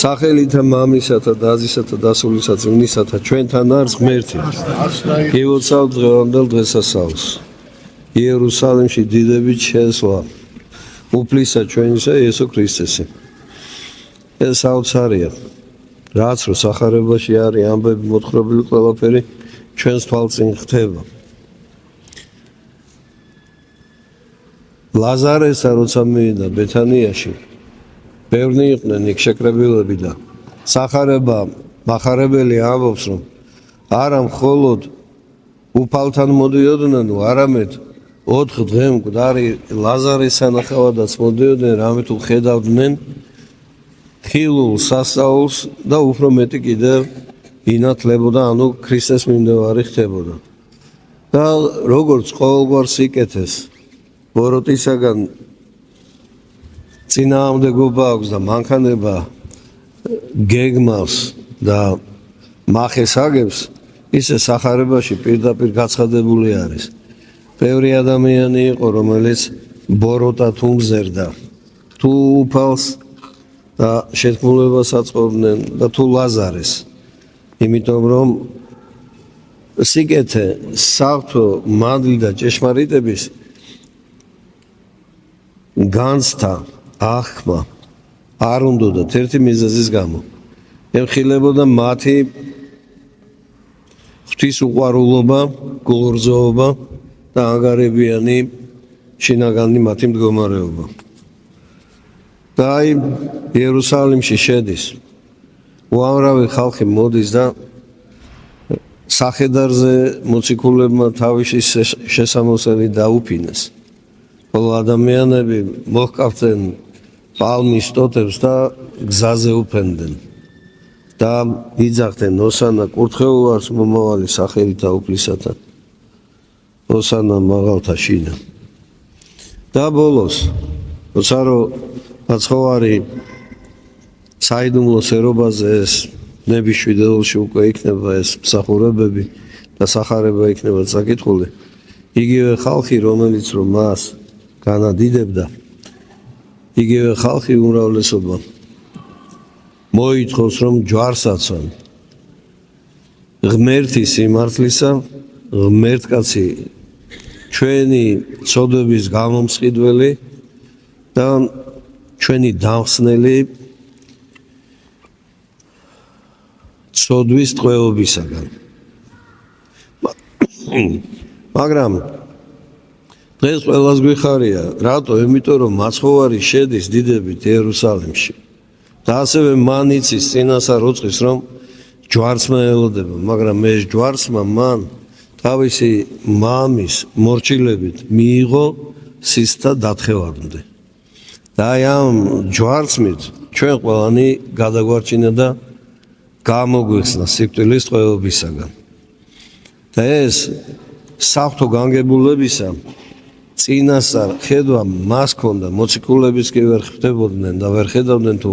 სახელითა მამისათა დაზისათა დასულისა წმინდისათა ჩვენთან არის ღმერთი. გივოცავთ დღევანდელ დღესასწაულს. იერუსალიმში დიდებით შესვლა უფლისა ჩვენისა იესო ქრისტესი. ეს საოცარია. რაც რო სახარებაში არის ამბები მოთხრობილი ყველაფერი ჩვენს თვალწინ ხდება. ლაზარესა როცა მივიდა ბეთანიაში ბევრი იყვნენ იქ შეკრებილები და სახარება მახარებელი ამბობს რომ არა მხოლოდ უფალთან მოდიოდნენ არამედ 4 დღე მკვდარი ლაზარეს სანახავადაც მოდიოდნენ რამე თუ ხედავდნენ ხილულ სასწაულს და უფრო მეტი კიდევ ინათლებოდა ანუ ქრისტეს მიმდევარი ხდებოდა და როგორც ყოველგვარ სიკეთეს ბოროტისაგან წინააღმდეგობა აქვს და მანქანება გეგმავს და მახეს აგებს ისე სახარებაში პირდაპირ გაცხადებული არის ბევრი ადამიანი იყო რომელიც ბოროტა თუ მზერდა თუ უფალს და შეთქმულებას აწყობდნენ და თუ ლაზარეს იმიტომ რომ სიკეთე საღვთო მადლი და ჭეშმარიტების განცდა ახმა არ უნდათ ერთი მიზეზის გამო ემხილებოდა მათი ღვთის უყვარულობა გულგრძოვობა და ანგარებიანი შინაგანი მათი მდგომარეობა და აი იერუსალიმში შედის უამრავი ხალხი მოდის და სახედარზე მოციქულებმა თავისი შესამოსელი დაუფინეს ხოლო ადამიანები მოჰკავდნენ პალმის ტოტებს და გზაზე უფენდნენ და იძახდნენ ოსანა კურთხეულს მომავალი სახელითა უფლისათა ოსანა მაღალთა შინა და ბოლოს როცა რომ მაცხოვარი საიდუმლო სერობაზე ეს ნების შვიდეულში უკვე იქნება ეს მსახურებები და სახარება იქნება საკითხული იგივე ხალხი რომელიც რომ მას განადიდებდა იგივე ხალხი უმრავლესობა მოითხოვს რომ ჯვარსაცვან ღმერთის სიმართლისა ღმერთკაცი ჩვენი ცოდვების გამომსყიდველი და ჩვენი დამხსნელი ცოდვის ტყვეობისაგან მაგრამ დღეს ყველას გვიხარია რატო იმიტომ რომ მაცხოვარი შედის დიდებით იერუსალიმში და ასევე მან იცის წინასწარ უწყის რომ ჯვარცმა ელოდება მაგრამ ეს ჯვარცმა მან თავისი მამის მორჩილებით მიიღო სისთა დათხევამდე და აი ამ ჯვარცმით ჩვენ ყველანი გადაგვარჩინა და გამოგვიხსნა სიკვდილის ტყვეობისაგან და ეს საღვთო განგებულებისა წინასწარ ხედვა მას ქონდა მოციქულებიც კი ვერ ხვდებოდნენ და ვერ ხედავდნენ თუ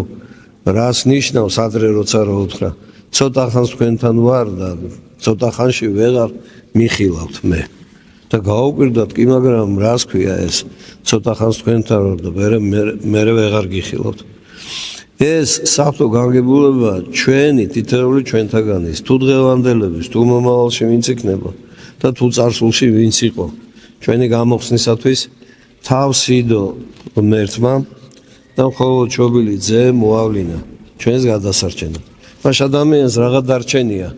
რას ნიშნავს ადრე როცა რო უთხრა ცოტა ხანს თქვენთან ვარ და ცოტა ხანში ვეღარ მიხილავთ მე და გაუკვირდათ კი მაგრამ რას ქვია ეს ცოტა ხანს თქვენთან ვარ და მე ვეღარ გიხილავთ ეს საღვთო განგებულება ჩვენი თითოეული ჩვენთაგანის თუ დღევანდელების თუ მომავალში ვინც იქნება და თუ წარსულში ვინც იყო ჩვენი გამოხსნისათვის თავს იდო ღმერთმა და მხოლოდ ჩობილი ძე მოავლინა ჩვენს გადასარჩენად. მას ადამიანს რაღა დარჩენია.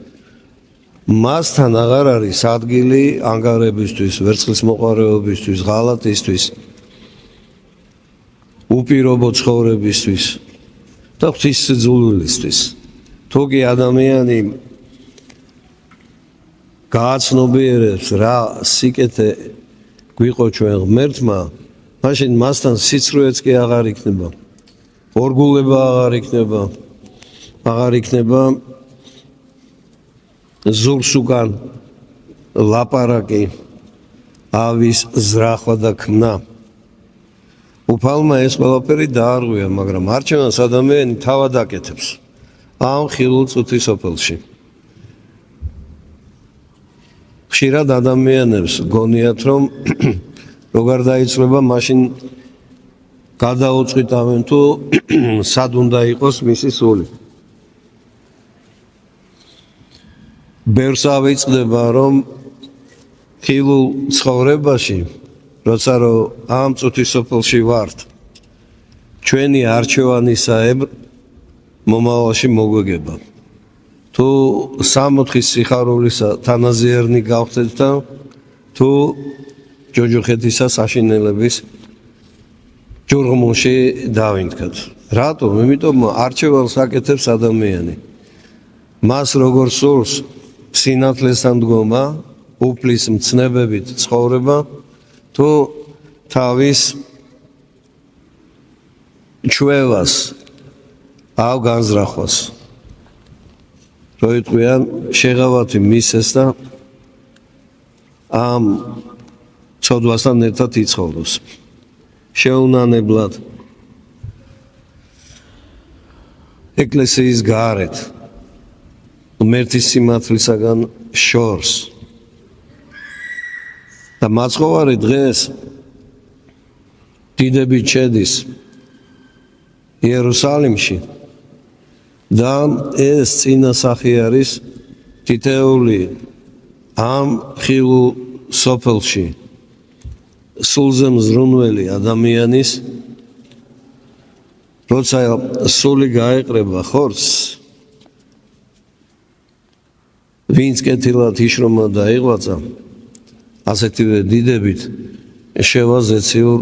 მასთან აღარ არის ადგილი ანგარებისთვის, ვერცხლის მოყვარეობისთვის, ღალატისთვის, უპირობო ცხოვრებისთვის და ღვთისმსიძულვილისთვის. თუ კი ადამიანი გააცნობიერებს რა სიკეთე გვიყო ჩვენ ღმერთმა, მაშინ მასთან სიცრუეც კი აღარ იქნება. ორგულება აღარ იქნება. ზურგს უკან ლაპარაკი, ავის ზრახვა და ქმნა. უფალმა ეს ყველაფერი დაარღვია, მაგრამ არჩევანს ადამიანი თავად აკეთებს ამ ხილულ წუთის სოფელში. ხშირად ადამიანებს გონიათ, რომ როგორ დაიცლება, მაშინ გადაუწყვიტავენ თუ სად უნდა იყოს მისი სული. ბევრს ავიწყდება რომ ხილულ ცხოვრებაში როცა რომ ამ წუთის სოფელში ვართ ჩვენი არჩევანისაებრ მომავალში მოგვეგება თუ 60 სიხარულისა თანაზიერნი გავხდეთ და თუ ჯოჯოხეთისა საშინელების ჯურღმულში დავინთქათ რატომ იმიტომ არჩევანს აკეთებს ადამიანი მას როგორ სურს სინათლესთან დგომა უფლის მცნებებით ცხოვრება თუ თავის ჩვევას აუ განზრახვას როიტყვიან შეღავათი მისეს და ამ ცოდვასთან ერთად იცხოვროს შეუნანებლად ეკლესიის გარეთ ღმერთის სიმართლისაგან შორს და მაცხოვარი დღეს დიდებით შედის იერუსალიმში და ეს წინასახი არის თითეული ამ ხილულ სოფელში სულზე მზრუნველი ადამიანის როცა სული გაეყრება ხორცს ვინც კეთილად იშრომა და იღვაწა ასეთივე დიდებით შევა ზეციურ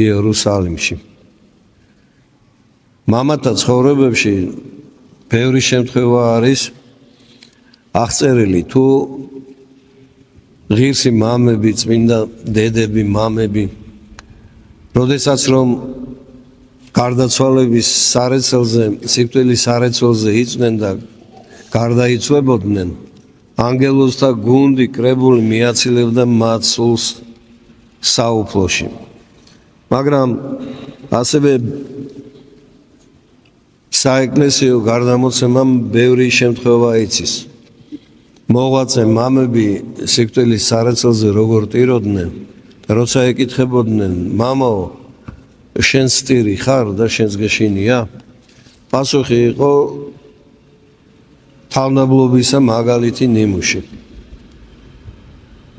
იერუსალიმში მამათა ცხოვრებებში ბევრი შემთხვევა არის აღწერილი თუ ღირსი მამები წმინდა დედები მამები როდესაც რომ გარდაცვალების სარეცელზე სიკვდილის სარეცელზე იყვნენ და გარდაიცვლებოდნენ ანგელოზთა გუნდი კრებული მიაცილებდა მათ სულს საუფლოში მაგრამ ასევე საეკლესიო გარდამოცემამ ბევრი შემთხვევა იცის მოღვაწე მამები სიკვდილის სარეცელზე როგორ ტიროდნენ და როცა ეკითხებოდნენ მამაო შენ სტირი ხარ და შენს გეშინია პასუხი იყო თავნაბლობისა მაგალითი ნიმუში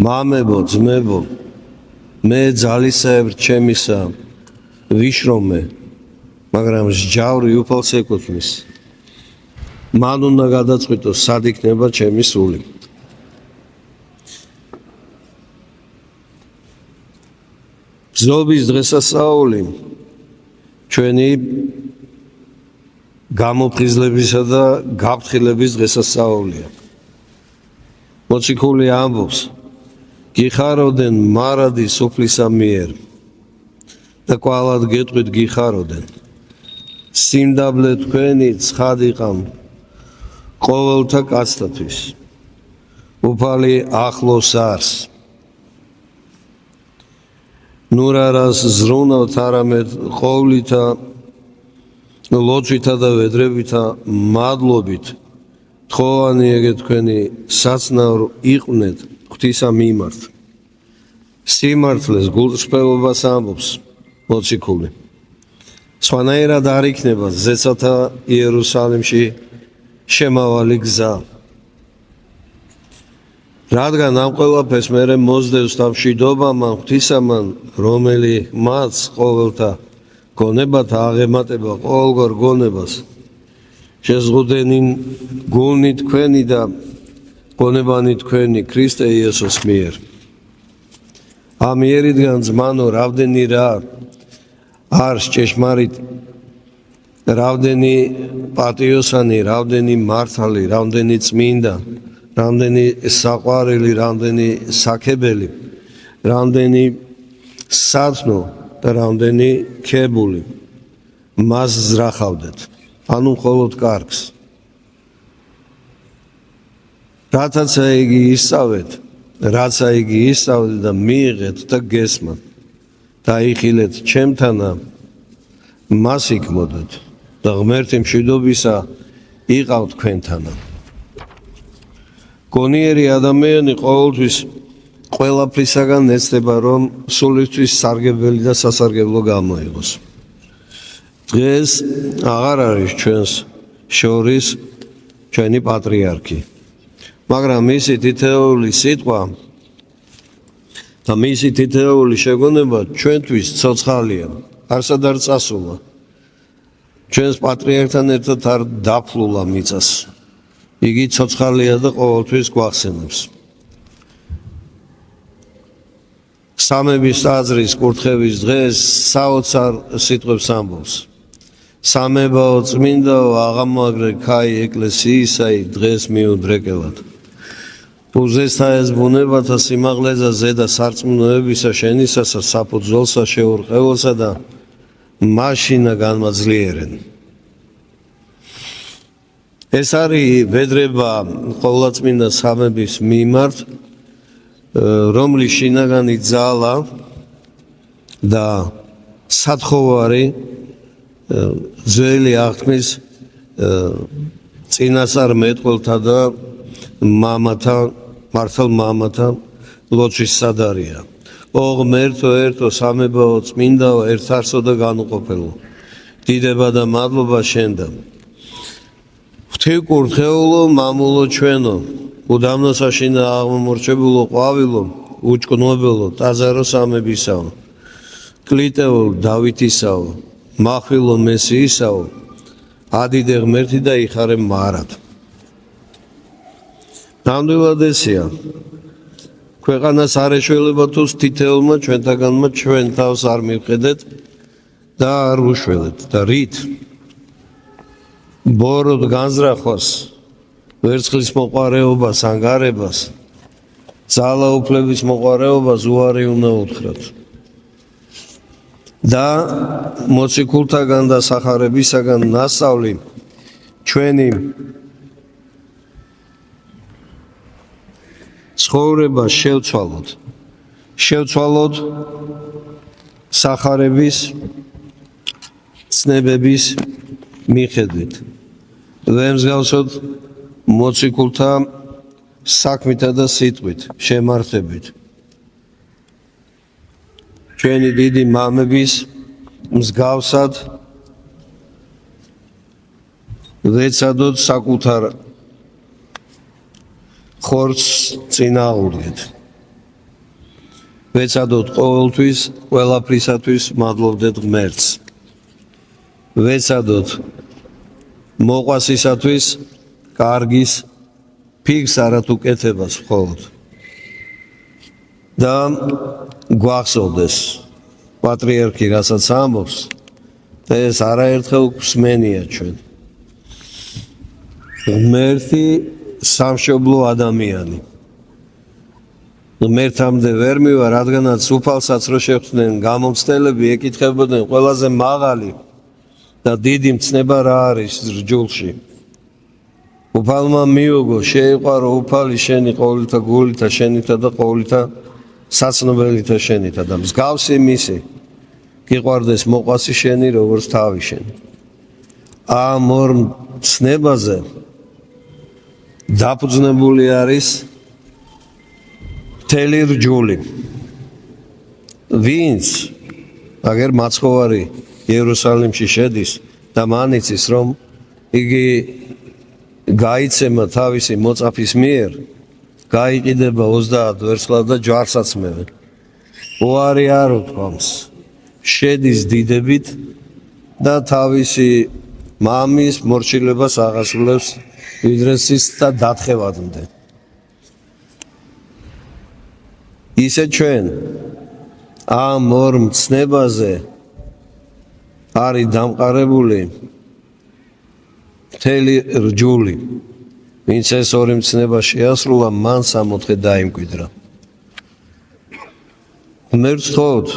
მამებო ძმებო მე ძალისებრ ჩემისა ვიშრომე მაგრამ სჯავრი უფალს ეკუთვნის მან უნდა გადაწყვიტოს სად იქნება ჩემი სული ბრძობის დღესასწაული ჩვენი გამოფხიზლებისა და გაფრთხილების დღესასწაულია მოციქული ამბობს გიხაროდენ მარადი სუფლისა მიერ და კვალად გეტყვით გიხაროდენ სიმდაბლე თქვენი ცხადიყამ ყოველთა კაცთათვის უფალი ახლოს არს ნურარას ზრუნავთ არამედ ყოვლითა ლოცვითა და ვედრებითა მადლობით თხოვანი ეგე თქვენი საცნაურ იყვნენ ღვთისა მიმართ სიმართლეს გულწრფელობას ამბობს მოციქული სხვანაირად არ იქნება ზეცათა იერუსალიმში შემავალი გზა რადგან ამ ყველაფერს მერე მოსდევს დამშვიდობა მან ღვთისამან რომელი მას ყოველთა გონებათა აღემატება ყოველგვარ გონებას შეზღუდენი გულნი თქვენი და გონებანი თქვენი ქრისტე იესოს მიერ ამ იერიდან ზმანო რამდენი რა არის ჭეშმარიტ რამდენი პატიოსანი რამდენი მართალი რამდენი წმინდა რამდენი საყვარელი რამდენი საქებელი რამდენი სათნო და რამდენი ქებული მას ზრახავდეთ ანუ მხოლოდ კარგს რათაცა იგი ისწავლეთ რაცა იგი ისწავლეთ და მიიღეთ და გესმათ დაიხილეთ ჩემთანა მას იქმოდეთ და ღმერთი მშვიდობისა იყავთ თქვენთანა გონიერი ადამიანი ყოველთვის ყველაფრისაგან ეცდება რომ სულისთვის სარგებელი და სასარგებლო გამოიღოს დღეს აღარ არის ჩვენს შორის ჩვენი პატრიარქი მაგრამ მისი თითეული სიტყვა და მისი თითეული შეგონება ჩვენთვის ცოცხალია, არსად არ წასულა. ჩვენს პატრიარქთან ერთად არ დაფლულა მიწას. იგი ცოცხალია და ყოველთვის გვახსენებს. სამების ტაძრის კურთხევის დღეს საოცარ სიტყვებს ამბობს. სამებაო წმინდაო აღამაგრე ქაი ეკლესიისაი დღეს მიუდრეკელად. უზესთა ეს ბუნებათა სიმაღლეზე ზედა სარწმუნოებისა შენისასა საფუძველსა შეურყევოსა და მაშინა განმაძლიერენ. ეს არის ვედრება ყოვლადწმინდა სამების მიმართ, რომლის შინაგანი ძალა და სათხოვარი ძველი აღთქმის წინასწარ მეტყველთა და მამათა მართალ მამათა ლოცვის სადარია. ო ღმერთო ერთო სამებაო წმინდაო ერთარსო და განუყოფელო. დიდება და მადლობა შენდა. ღვთივ კურთხეულო მამულო ჩვენო, უდამნო საშინა აღმომორჩებულო ყვავილო, უჭკნობელო ტაძარო სამებისაო, კლიტეო დავითისაო, მახვილო მესიისაო, ადიდე ღმერთი და იხარე მარად. ნამდვილად ესეა. ქვეყანას არ ეშველება თუ თითეულმა ჩვენთაგანმა ჩვენ თავს არ მივხედეთ და არ უშველეთ და რით ბოროდ განზრახვას, ვერცხლის მოყარეობას, ანგარებას, ძალაუფლების მოყარეობას უარი უნდა უთხრათ. და მოციქულთაგან და სახარებისაგან ნასწავლი ჩვენი ცხოვრება შევცვალოთ სახარების ცნებების მიხედვით. ვემსგავსოთ მოციქულთა საქმითა და სიტყვით, შემართებით. ჩვენი დიდი მამების მსგავსად ვეცადოთ საკუთარ ხორცს წინააღმდეგ. ვეცადოთ ყოველთვის ყველაფრისათვის მადლობდეთ ღმერთს. ვეცადოთ მოყვასისათვის კარგის ფიქს არათუ კეთებას მხოლოდ. და გვახსოვდეს პატრიარქი რასაც ამბობს და ეს არაერთხელ გვსმენია ჩვენ. ღმერთი სამშობლო ადამიანი. ღმერთამდე ვერ მივა, რადგანაც უფალსაც რო შეხვდნენ გამომცდელები ეკითხებოდნენ ყველაზე მაღალი და დიდი მცნება რა არის რჯულში. უფალმა მიუგო, შეიყვარო უფალი შენი ყოვლითა გულითა შენითა და ყოვლითა საცნობელითა შენითა და მსგავსი მისი გიყვარდეს მოყვასი შენი როგორც თავი შენი. ამ ორ მცნებაზე დაფუძნებული არის მთელი რჯული. ვინც აგერ მაცხოვარი იერუსალიმში შედის და მან იცის რომ იგი გაიცემა თავისი მოწაფის მიერ, გაიყიდება 30 ვერცხლად და ჯვარსაც მევე. უარი არ უთქვამს, შედის დიდებით და თავისი მამის მორჩილებას აღასრულებს ვიდრე სისხლთა დათხევამდე. ისე ჩვენ ამ ორ მცნებაზე არის დამყარებული მთელი რჯული. ვინც ეს ორი მცნება შეასრულა, მან 60 დაიმკვიდრა. ღმერთს ვთხოვთ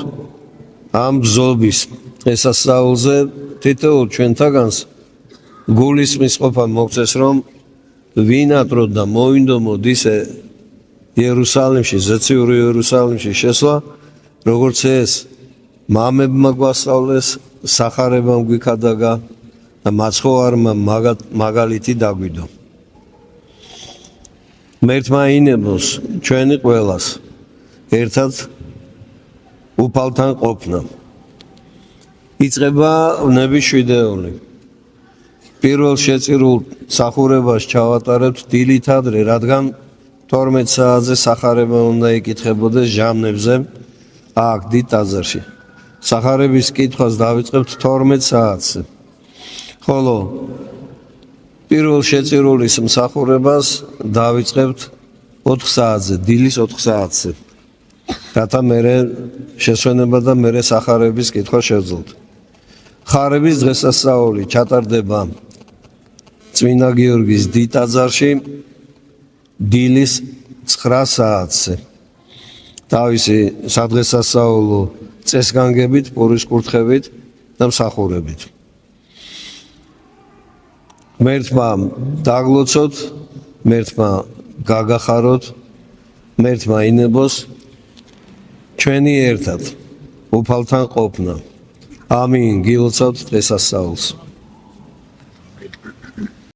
ამ ბრძოლის დღესასწაულზე თითოეულ ჩვენთაგანს გულისხმის ყოფა მოგცეს, რომ ვინატროთ და მოვინდომოთ ისე იერუსალიმში, ზეციური იერუსალიმში შესვლა, როგორც ეს მამებმა გვასწავლეს, სახარებამ გვიქადაგა და მაცხოვარმა მაგალითი დაგვიდო. ღმერთმა ინებოს ჩვენი ყველას ერთად უფალთან ყოფნა. იწყება ნების შვიდეული. პირველ შეწირულ სახურებას ჩავატარებთ დილით ადრე, რადგან 12 საათზე სახარება უნდა იკითხებოდეს ჟამნებზე აქ დიდ ტაძარში. სახარების კითხვას დავიწყებთ 12 საათზე. ხოლო პირველ შეწირულის მსახურებას დავიწყებთ 4 საათზე, დილის 4 საათზე. რათა მერე შესვენება და მერე სახარების კითხვა შევძლოთ. ხარების დღესასწაული ჩატარდება წმინდა გიორგის დიდ ტაძარში დილის 9 საათზე. თავისი სადღესასწაულო წესგანგებით, პურის კურთხევით და მსახურებით. ღმერთმა დაგლოცოთ, ღმერთმა გაგახაროთ, ღმერთმა ინებოს ჩვენი ერთად უფალთან ყოფნა. ამინ. გილოცავთ დღესასწაულს.